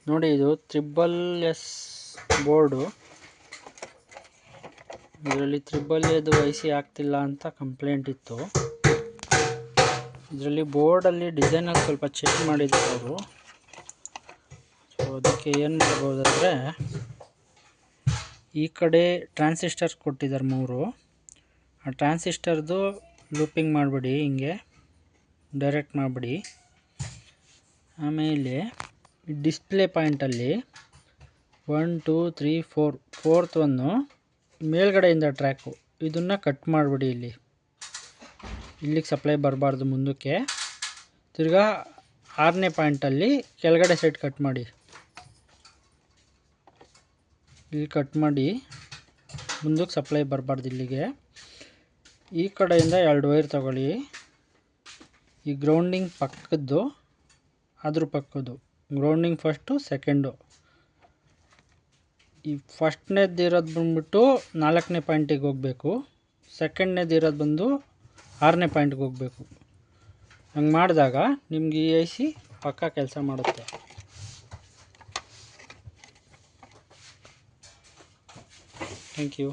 ನೋಡಿ, ಇದು SSS board. ಇದರಲ್ಲಿ SSS IC ಆಗ್ತಿಲ್ಲ ಅಂತ ಕಂಪ್ಲೇಂಟ್ ಇತ್ತು. ಇದರಲ್ಲಿ ಬೋರ್ಡಲ್ಲಿ ಡಿಸೈನಲ್ಲಿ ಸ್ವಲ್ಪ ಚೇಂಜ್ ಮಾಡಿದ್ರು ಅವರು. ಸೊ ಅದಕ್ಕೆ ಏನು ಮಾಡ್ಬೋದಂದರೆ, ಈ ಕಡೆ ಟ್ರಾನ್ಸಿಸ್ಟರ್ಸ್ ಕೊಟ್ಟಿದ್ದಾರೆ 3. ಆ ಟ್ರಾನ್ಸಿಸ್ಟರ್ದು ಲೂಪಿಂಗ್ ಮಾಡಿಬಿಡಿ, ಹಿಂಗೆ ಡೈರೆಕ್ಟ್ ಮಾಡಿಬಿಡಿ. ಆಮೇಲೆ ಡಿಸ್ಪ್ಲೇ ಪಾಯಿಂಟಲ್ಲಿ 1 2 3 4 ಫೋರ್ತ್ ಒಂದು ಮೇಲ್ಗಡೆಯಿಂದ ಟ್ರ್ಯಾಕು, ಇದನ್ನು ಕಟ್ ಮಾಡಿಬಿಡಿ. ಇಲ್ಲಿಗೆ ಸಪ್ಲೈ ಬರಬಾರ್ದು ಮುಂದಕ್ಕೆ. ತಿರ್ಗಾ 6ನೇ ಪಾಯಿಂಟಲ್ಲಿ ಕೆಳಗಡೆ ಸೈಡ್ ಕಟ್ ಮಾಡಿ, ಇಲ್ಲಿ ಕಟ್ ಮಾಡಿ, ಮುಂದಕ್ಕೆ ಸಪ್ಲೈ ಬರಬಾರ್ದು ಇಲ್ಲಿಗೆ. ಈ ಕಡೆಯಿಂದ 2 ವೈರ್ ತಗೊಳ್ಳಿ. ಈ ಗ್ರೌಂಡಿಂಗ್ ಪಕ್ಕದ್ದು, ಅದ್ರ ಪಕ್ಕದ್ದು ಗ್ರೌಂಡಿಂಗ್ ಫಸ್ಟು, ಸೆಕೆಂಡು. ಈ ಫಸ್ಟ್ನೇದಿರೋದು ಬಂದ್ಬಿಟ್ಟು 4ನೇ ಪಾಯಿಂಟಿಗೆ ಹೋಗಬೇಕು, ಸೆಕೆಂಡ್ನೇದಿರೋದು ಬಂದು 6ನೇ ಪಾಯಿಂಟ್ಗೆ ಹೋಗಬೇಕು. ಹಂಗೆ ಮಾಡಿದಾಗ ನಿಮ್ಗೆ ಈ IC ಪಕ್ಕಾ ಕೆಲಸ ಮಾಡುತ್ತೆ. Thank you.